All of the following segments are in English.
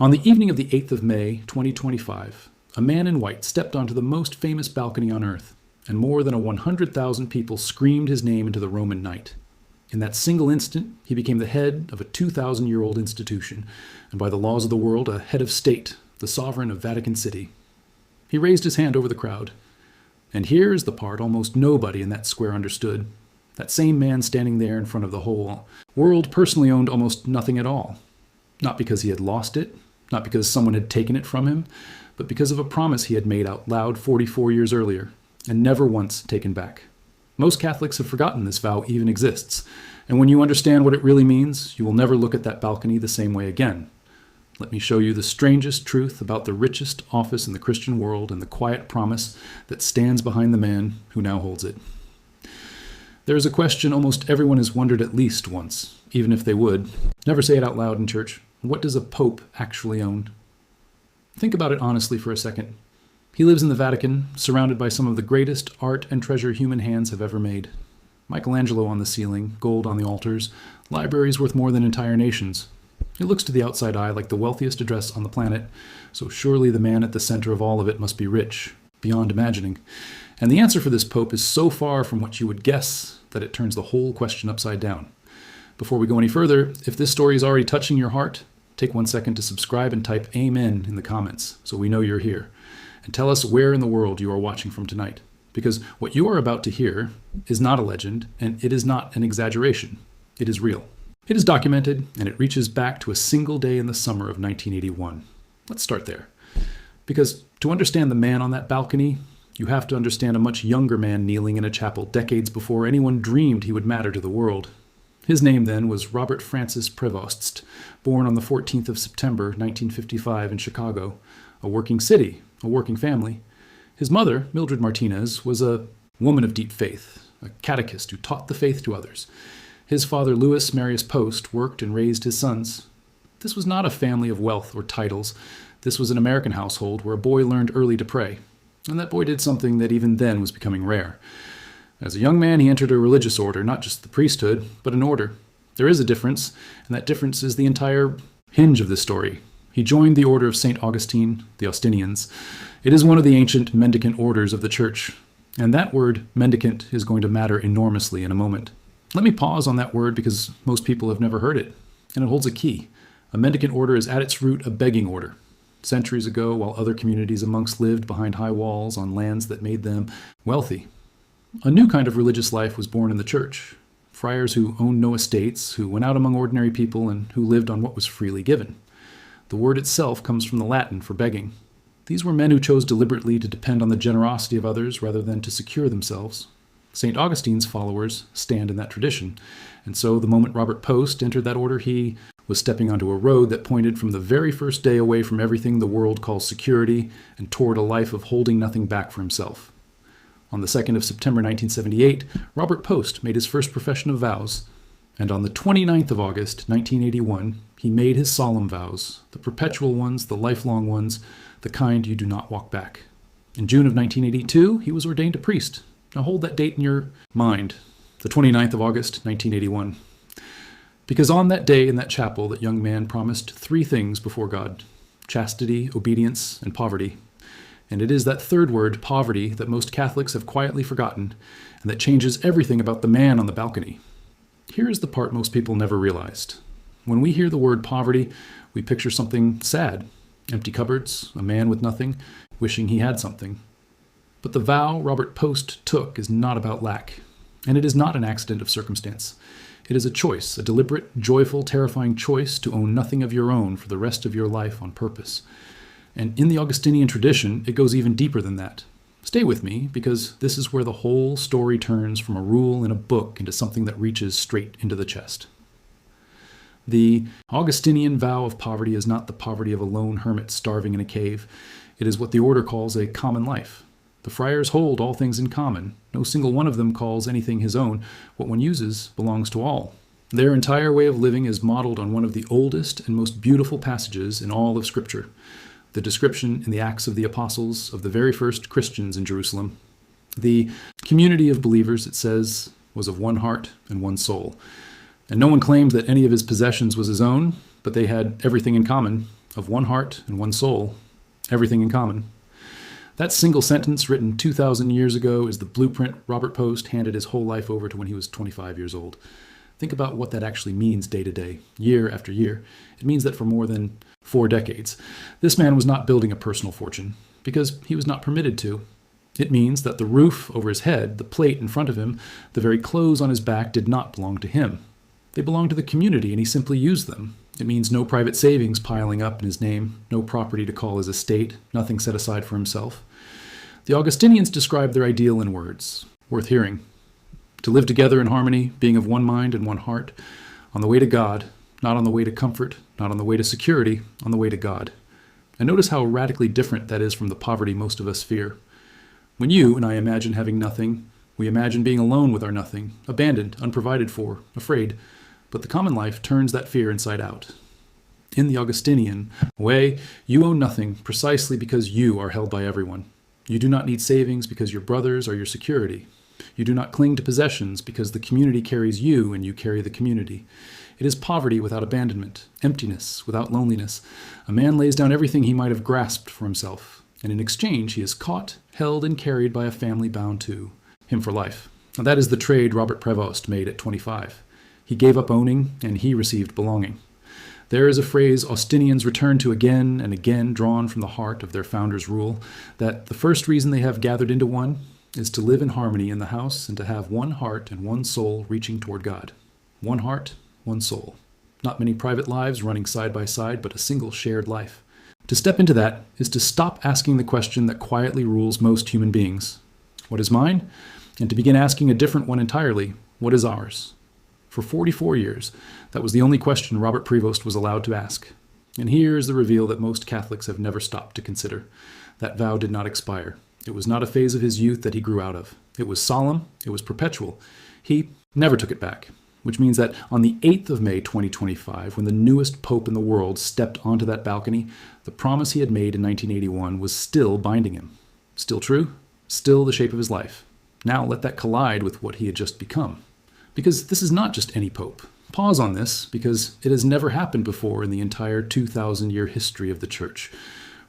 On the evening of the 8th of May, 2025, a man in white stepped onto the most famous balcony on earth, and more than 100,000 people screamed his name into the Roman night. In that single instant, he became the head of a 2,000-year-old institution, and by the laws of the world, a head of state, the sovereign of Vatican City. He raised his hand over the crowd. And here is the part almost nobody in that square understood. That same man standing there in front of the whole world personally owned almost nothing at all. Not because he had lost it, not because someone had taken it from him, but because of a promise he had made out loud 44 years earlier, and never once taken back. Most Catholics have forgotten this vow even exists, and when you understand what it really means, you will never look at that balcony the same way again. Let me show you the strangest truth about the richest office in the Christian world and the quiet promise that stands behind the man who now holds it. There is a question almost everyone has wondered at least once, even if they would. Never say it out loud in church. What does a pope actually own? Think about it honestly for a second. He lives in the Vatican, surrounded by some of the greatest art and treasure human hands have ever made. Michelangelo on the ceiling, gold on the altars, libraries worth more than entire nations. It looks to the outside eye like the wealthiest address on the planet, so surely the man at the center of all of it must be rich, beyond imagining. And the answer for this pope is so far from what you would guess that it turns the whole question upside down. Before we go any further, if this story is already touching your heart, take 1 second to subscribe and type Amen in the comments so we know you're here. And tell us where in the world you are watching from tonight. Because what you are about to hear is not a legend, and it is not an exaggeration. It is real. It is documented, and it reaches back to a single day in the summer of 1981. Let's start there. Because to understand the man on that balcony, you have to understand a much younger man kneeling in a chapel decades before anyone dreamed he would matter to the world. His name then was Robert Francis Prevost, born on the 14th of September, 1955 in Chicago, a working city, a working family. His mother, Mildred Martinez, was a woman of deep faith, a catechist who taught the faith to others. His father, Louis Marius Post, worked and raised his sons. This was not a family of wealth or titles. This was an American household where a boy learned early to pray. And that boy did something that even then was becoming rare. As a young man, he entered a religious order, not just the priesthood, but an order. There is a difference, and that difference is the entire hinge of this story. He joined the order of St. Augustine, the Augustinians. It is one of the ancient mendicant orders of the Church, and that word, mendicant, is going to matter enormously in a moment. Let me pause on that word because most people have never heard it, and it holds a key. A mendicant order is at its root a begging order. Centuries ago, while other communities of monks lived behind high walls on lands that made them wealthy, a new kind of religious life was born in the Church. Friars who owned no estates, who went out among ordinary people, and who lived on what was freely given. The word itself comes from the Latin for begging. These were men who chose deliberately to depend on the generosity of others rather than to secure themselves. St. Augustine's followers stand in that tradition, and so the moment Robert Post entered that order, he was stepping onto a road that pointed from the very first day away from everything the world calls security and toward a life of holding nothing back for himself. On the 2nd of September 1978, Robert Post made his first profession of vows, and on the 29th of August 1981, he made his solemn vows, the perpetual ones, the lifelong ones, the kind you do not walk back. In June of 1982, he was ordained a priest. Now hold that date in your mind, the 29th of August 1981. Because on that day in that chapel, that young man promised 3 things before God: chastity, obedience, and poverty. And it is that third word, poverty, that most Catholics have quietly forgotten, and that changes everything about the man on the balcony. Here is the part most people never realized. When we hear the word poverty, we picture something sad. Empty cupboards, a man with nothing, wishing he had something. But the vow Robert Post took is not about lack, and it is not an accident of circumstance. It is a choice, a deliberate, joyful, terrifying choice to own nothing of your own for the rest of your life on purpose. And in the Augustinian tradition, it goes even deeper than that. Stay with me, because this is where the whole story turns from a rule in a book into something that reaches straight into the chest. The Augustinian vow of poverty is not the poverty of a lone hermit starving in a cave. It is what the order calls a common life. The friars hold all things in common. No single one of them calls anything his own. What one uses belongs to all. Their entire way of living is modeled on one of the oldest and most beautiful passages in all of Scripture, the description in the Acts of the Apostles of the very first Christians in Jerusalem. The community of believers, it says, was of one heart and one soul. And no one claimed that any of his possessions was his own, but they had everything in common. of one heart and one soul, everything in common. That single sentence written 2,000 years ago is the blueprint Robert Post handed his whole life over to when he was 25 years old. Think about what that actually means day to day, year after year. It means that for more than 4 decades, this man was not building a personal fortune because he was not permitted to. It means that the roof over his head, the plate in front of him, the very clothes on his back did not belong to him. They belonged to the community and he simply used them. It means no private savings piling up in his name, no property to call his estate, nothing set aside for himself. The Augustinians described their ideal in words, worth hearing. To live together in harmony, being of one mind and one heart, on the way to God, not on the way to comfort, not on the way to security, on the way to God. And notice how radically different that is from the poverty most of us fear. When you and I imagine having nothing, we imagine being alone with our nothing, abandoned, unprovided for, afraid. But the common life turns that fear inside out. In the Augustinian way, you own nothing precisely because you are held by everyone. You do not need savings because your brothers are your security. You do not cling to possessions because the community carries you and you carry the community. It is poverty without abandonment, emptiness without loneliness. A man lays down everything he might have grasped for himself, and in exchange he is caught, held, and carried by a family bound to him for life. Now, that is the trade Robert Prevost made at 25. He gave up owning, and he received belonging. There is a phrase Augustinians return to again and again, drawn from the heart of their founder's rule, that the first reason they have gathered into one is to live in harmony in the house and to have one heart and one soul reaching toward God. One heart, one soul. Not many private lives running side by side, but a single shared life. To step into that is to stop asking the question that quietly rules most human beings. What is mine? And to begin asking a different one entirely. What is ours? For 44 years, that was the only question Robert Prevost was allowed to ask. And here is the reveal that most Catholics have never stopped to consider. That vow did not expire. It was not a phase of his youth that he grew out of. It was solemn. It was perpetual. He never took it back, which means that on the 8th of May 2025, when the newest pope in the world stepped onto that balcony, the promise he had made in 1981 was still binding him. Still true, still the shape of his life. Now let that collide with what he had just become. Because this is not just any pope. Pause on this, because it has never happened before in the entire 2,000-year history of the Church.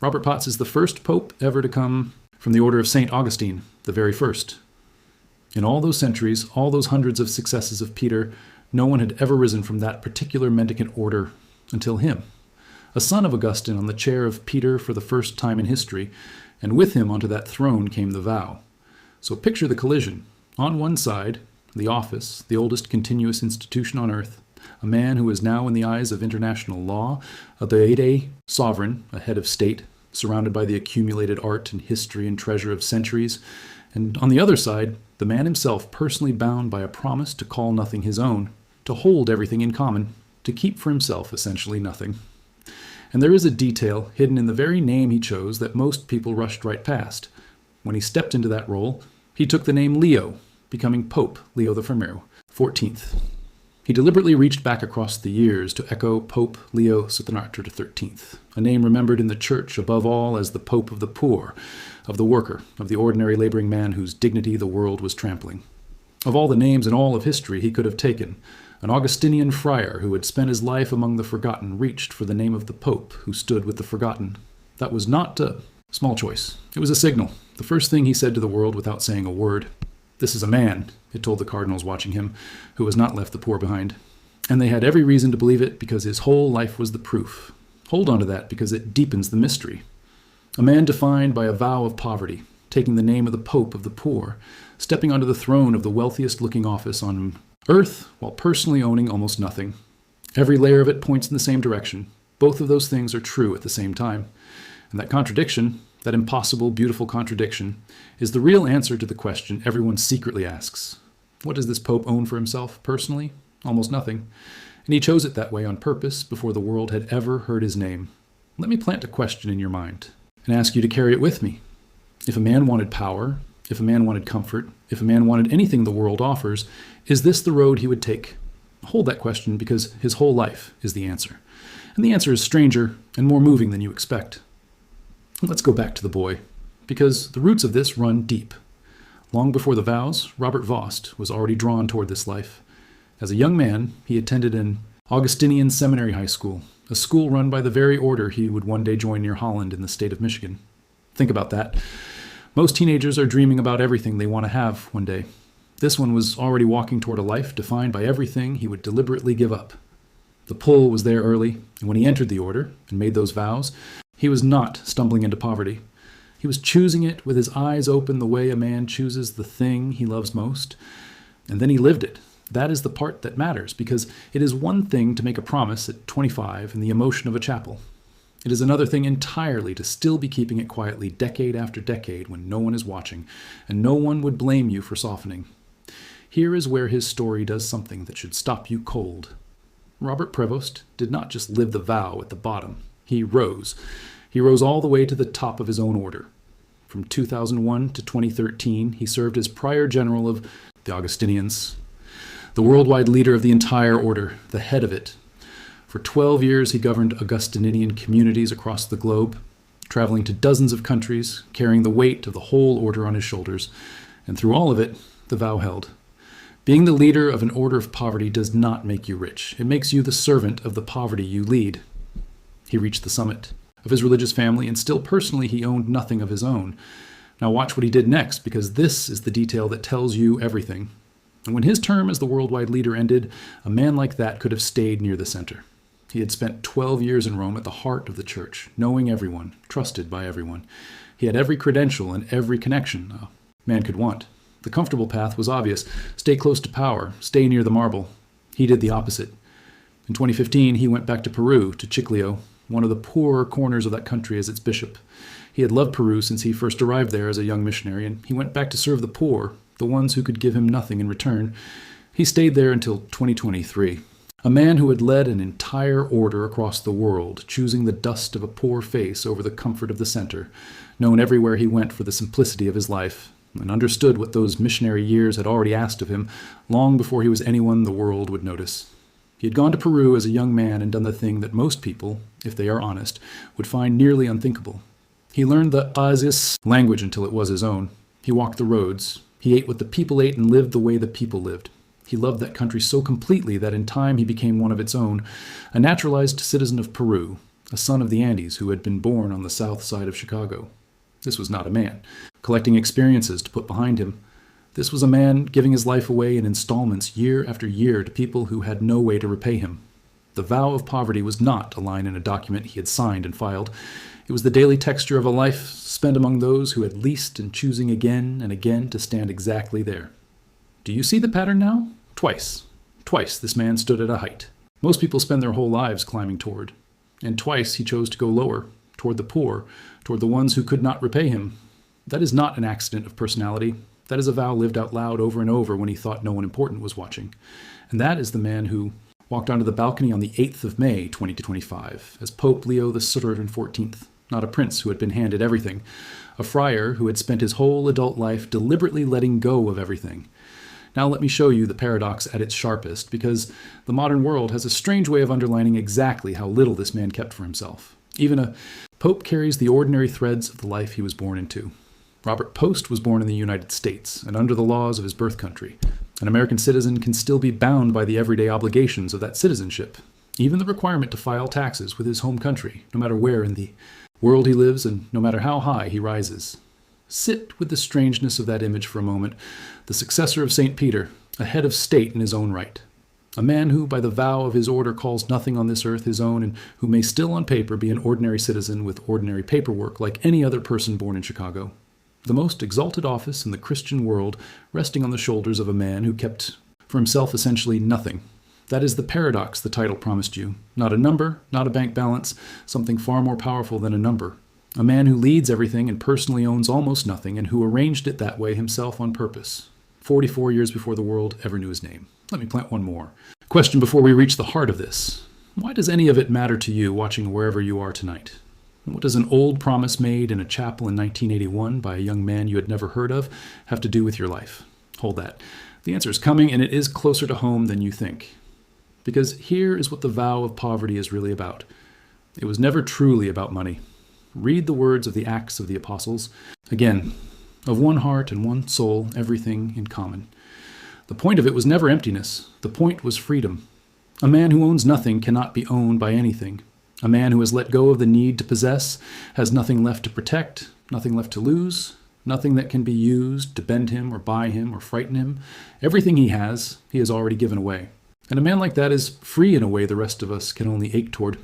Robert Potts is the first pope ever to come from the order of St. Augustine, the very first. In all those centuries, all those hundreds of successes of Peter, no one had ever risen from that particular mendicant order until him. A son of Augustine on the chair of Peter for the first time in history, and with him onto that throne came the vow. So picture the collision. On one side, the office, the oldest continuous institution on earth, a man who is now in the eyes of international law, a deity sovereign, a head of state, surrounded by the accumulated art and history and treasure of centuries, and on the other side, the man himself personally bound by a promise to call nothing his own, to hold everything in common, to keep for himself essentially nothing. And there is a detail hidden in the very name he chose that most people rushed right past. When he stepped into that role, he took the name Leo, becoming Pope Leo XIV. He deliberately reached back across the years to echo Pope Leo XIII, a name remembered in the Church above all as the Pope of the poor, of the worker, of the ordinary laboring man whose dignity the world was trampling. Of all the names in all of history he could have taken, an Augustinian friar who had spent his life among the forgotten reached for the name of the Pope who stood with the forgotten. That was not a small choice. It was a signal, the first thing he said to the world without saying a word. This is a man, it told the cardinals watching him, who has not left the poor behind. And they had every reason to believe it because his whole life was the proof. Hold on to that because it deepens the mystery. A man defined by a vow of poverty, taking the name of the Pope of the poor, stepping onto the throne of the wealthiest looking office on earth while personally owning almost nothing. Every layer of it points in the same direction. Both of those things are true at the same time. And that contradiction, that impossible, beautiful contradiction, is the real answer to the question everyone secretly asks. What does this Pope own for himself, personally? Almost nothing. And he chose it that way on purpose before the world had ever heard his name. Let me plant a question in your mind and ask you to carry it with me. If a man wanted power, if a man wanted comfort, if a man wanted anything the world offers, is this the road he would take? Hold that question because his whole life is the answer. And the answer is stranger and more moving than you expect. Let's go back to the boy, because the roots of this run deep. Long before the vows, Robert Vost was already drawn toward this life. As a young man, he attended an Augustinian Seminary High School, a school run by the very order he would one day join near Holland in the state of Michigan. Think about that. Most teenagers are dreaming about everything they want to have one day. This one was already walking toward a life defined by everything he would deliberately give up. The pull was there early, and when he entered the order and made those vows, he was not stumbling into poverty. He was choosing it with his eyes open the way a man chooses the thing he loves most, and then he lived it. That is the part that matters, because it is one thing to make a promise at 25 in the emotion of a chapel. It is another thing entirely to still be keeping it quietly decade after decade when no one is watching, and no one would blame you for softening. Here is where his story does something that should stop you cold. Robert Prevost did not just live the vow at the bottom. He rose. He rose all the way to the top of his own order. From 2001 to 2013, he served as prior general of the Augustinians, the worldwide leader of the entire order, the head of it. For 12 years, he governed Augustinian communities across the globe, traveling to dozens of countries, carrying the weight of the whole order on his shoulders. And through all of it, the vow held. Being the leader of an order of poverty does not make you rich. It makes you the servant of the poverty you lead. He reached the summit of his religious family, and still personally he owned nothing of his own. Now watch what he did next, because this is the detail that tells you everything. And when his term as the worldwide leader ended, a man like that could have stayed near the center. He had spent 12 years in Rome at the heart of the church, knowing everyone, trusted by everyone. He had every credential and every connection a man could want. The comfortable path was obvious. Stay close to power. Stay near the marble. He did the opposite. In 2015, he went back to Peru, to Chiclayo, one of the poorer corners of that country, as its bishop. He had loved Peru since he first arrived there as a young missionary, and he went back to serve the poor, the ones who could give him nothing in return. He stayed there until 2023. A man who had led an entire order across the world, choosing the dust of a poor face over the comfort of the center, known everywhere he went for the simplicity of his life, and understood what those missionary years had already asked of him long before he was anyone the world would notice. He had gone to Peru as a young man and done the thing that most people, if they are honest, would find nearly unthinkable. He learned the Azis language until it was his own. He walked the roads. He ate what the people ate and lived the way the people lived. He loved that country so completely that in time he became one of its own, a naturalized citizen of Peru, a son of the Andes who had been born on the south side of Chicago. This was not a man collecting experiences to put behind him. This was a man giving his life away in installments year after year to people who had no way to repay him. The vow of poverty was not a line in a document he had signed and filed. It was the daily texture of a life spent among those who had least and choosing again and again to stand exactly there. Do you see the pattern now? Twice this man stood at a height. Most people spend their whole lives climbing toward. And twice he chose to go lower, toward the poor, toward the ones who could not repay him. That is not an accident of personality. That is a vow lived out loud over and over when he thought no one important was watching. And that is the man who walked onto the balcony on the 8th of May, 2025, as Pope Leo XIV, not a prince who had been handed everything, a friar who had spent his whole adult life deliberately letting go of everything. Now let me show you the paradox at its sharpest, because the modern world has a strange way of underlining exactly how little this man kept for himself. Even a pope carries the ordinary threads of the life he was born into. Robert Post was born in the United States, and under the laws of his birth country. An American citizen can still be bound by the everyday obligations of that citizenship, even the requirement to file taxes with his home country, no matter where in the world he lives and no matter how high he rises. Sit with the strangeness of that image for a moment, the successor of St. Peter, a head of state in his own right. A man who, by the vow of his order, calls nothing on this earth his own, and who may still on paper be an ordinary citizen with ordinary paperwork like any other person born in Chicago. The most exalted office in the Christian world resting on the shoulders of a man who kept for himself essentially nothing. That is the paradox the title promised you. Not a number, not a bank balance, something far more powerful than a number. A man who leads everything and personally owns almost nothing, and who arranged it that way himself on purpose. 44 years before the world ever knew his name. Let me plant one more. Question before we reach the heart of this. Why does any of it matter to you watching wherever you are tonight? What does an old promise made in a chapel in 1981 by a young man you had never heard of have to do with your life? Hold that. The answer is coming, and it is closer to home than you think. Because here is what the vow of poverty is really about. It was never truly about money. Read the words of the Acts of the Apostles. Again, of one heart and one soul, everything in common. The point of it was never emptiness. The point was freedom. A man who owns nothing cannot be owned by anything. A man who has let go of the need to possess has nothing left to protect, nothing left to lose, nothing that can be used to bend him or buy him or frighten him. Everything he has already given away. And a man like that is free in a way the rest of us can only ache toward.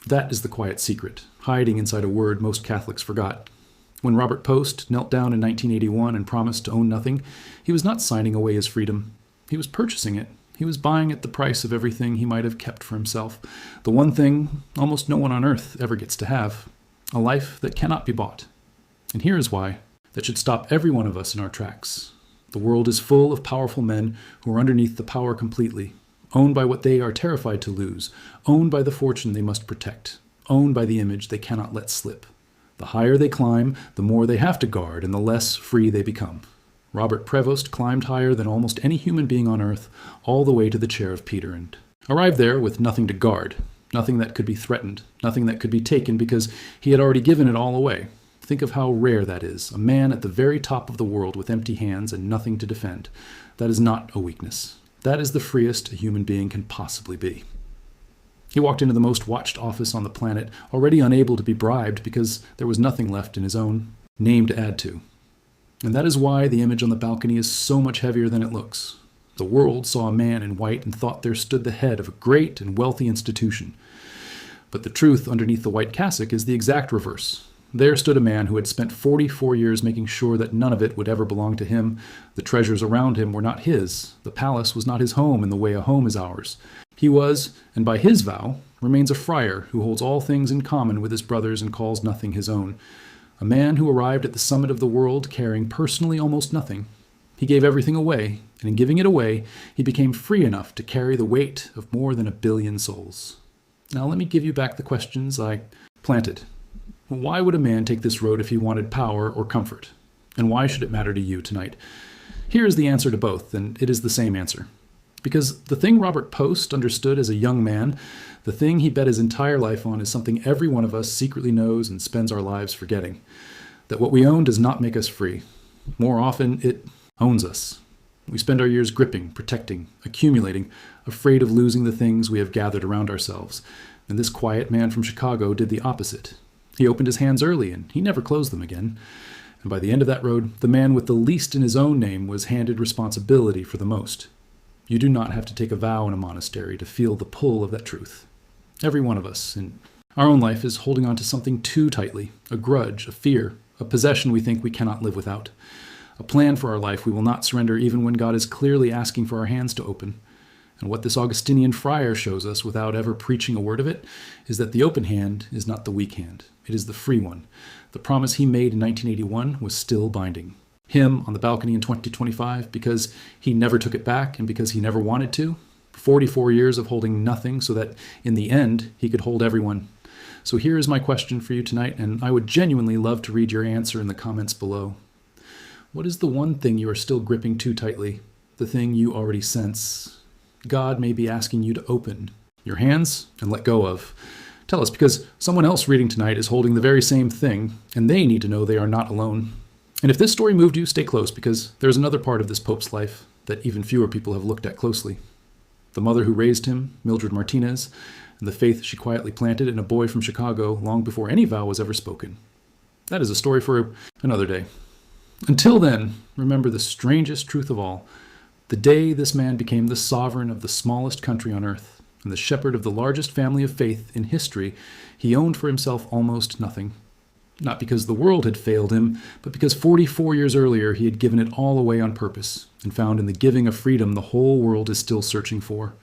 That is the quiet secret, hiding inside a word most Catholics forgot. When Robert Post knelt down in 1981 and promised to own nothing, he was not signing away his freedom. He was purchasing it. He was buying at the price of everything he might have kept for himself. The one thing almost no one on earth ever gets to have. A life that cannot be bought. And here is why. That should stop every one of us in our tracks. The world is full of powerful men who are underneath the power completely, owned by what they are terrified to lose, owned by the fortune they must protect, owned by the image they cannot let slip. The higher they climb, the more they have to guard, and the less free they become. Robert Prevost climbed higher than almost any human being on earth, all the way to the chair of Peter, and arrived there with nothing to guard, nothing that could be threatened, nothing that could be taken because he had already given it all away. Think of how rare that is, a man at the very top of the world with empty hands and nothing to defend. That is not a weakness. That is the freest a human being can possibly be. He walked into the most watched office on the planet, already unable to be bribed because there was nothing left in his own name to add to. And that is why the image on the balcony is so much heavier than it looks. The world saw a man in white and thought there stood the head of a great and wealthy institution. But the truth underneath the white cassock is the exact reverse. There stood a man who had spent 44 years making sure that none of it would ever belong to him. The treasures around him were not his. The palace was not his home in the way a home is ours. He was, and by his vow, remains a friar who holds all things in common with his brothers and calls nothing his own. A man who arrived at the summit of the world carrying personally almost nothing. He gave everything away, and in giving it away, he became free enough to carry the weight of more than 1 billion souls. Now let me give you back the questions I planted. Why would a man take this road if he wanted power or comfort? And why should it matter to you tonight? Here is the answer to both, and it is the same answer. Because the thing Robert Post understood as a young man, the thing he bet his entire life on, is something every one of us secretly knows and spends our lives forgetting. That what we own does not make us free. More often, it owns us. We spend our years gripping, protecting, accumulating, afraid of losing the things we have gathered around ourselves. And this quiet man from Chicago did the opposite. He opened his hands early, and he never closed them again. And by the end of that road, the man with the least in his own name was handed responsibility for the most. You do not have to take a vow in a monastery to feel the pull of that truth. Every one of us in our own life is holding on to something too tightly, a grudge, a fear, a possession we think we cannot live without, a plan for our life we will not surrender even when God is clearly asking for our hands to open. And what this Augustinian friar shows us without ever preaching a word of it is that the open hand is not the weak hand. It is the free one. The promise he made in 1981 was still binding. Him on the balcony in 2025 because he never took it back and because he never wanted to. 44 years of holding nothing so that in the end he could hold everyone. So here is my question for you tonight, and I would genuinely love to read your answer in the comments below. What is the one thing you are still gripping too tightly? The thing you already sense God may be asking you to open your hands and let go of. Tell us, because someone else reading tonight is holding the very same thing, and they need to know they are not alone. And if this story moved you, stay close, because there's another part of this Pope's life that even fewer people have looked at closely. The mother who raised him, Mildred Martinez, and the faith she quietly planted in a boy from Chicago long before any vow was ever spoken. That is a story for another day. Until then, remember the strangest truth of all. The day this man became the sovereign of the smallest country on earth, and the shepherd of the largest family of faith in history, he owned for himself almost nothing. Not because the world had failed him, but because 44 years earlier he had given it all away on purpose, and found in the giving of freedom the whole world is still searching for.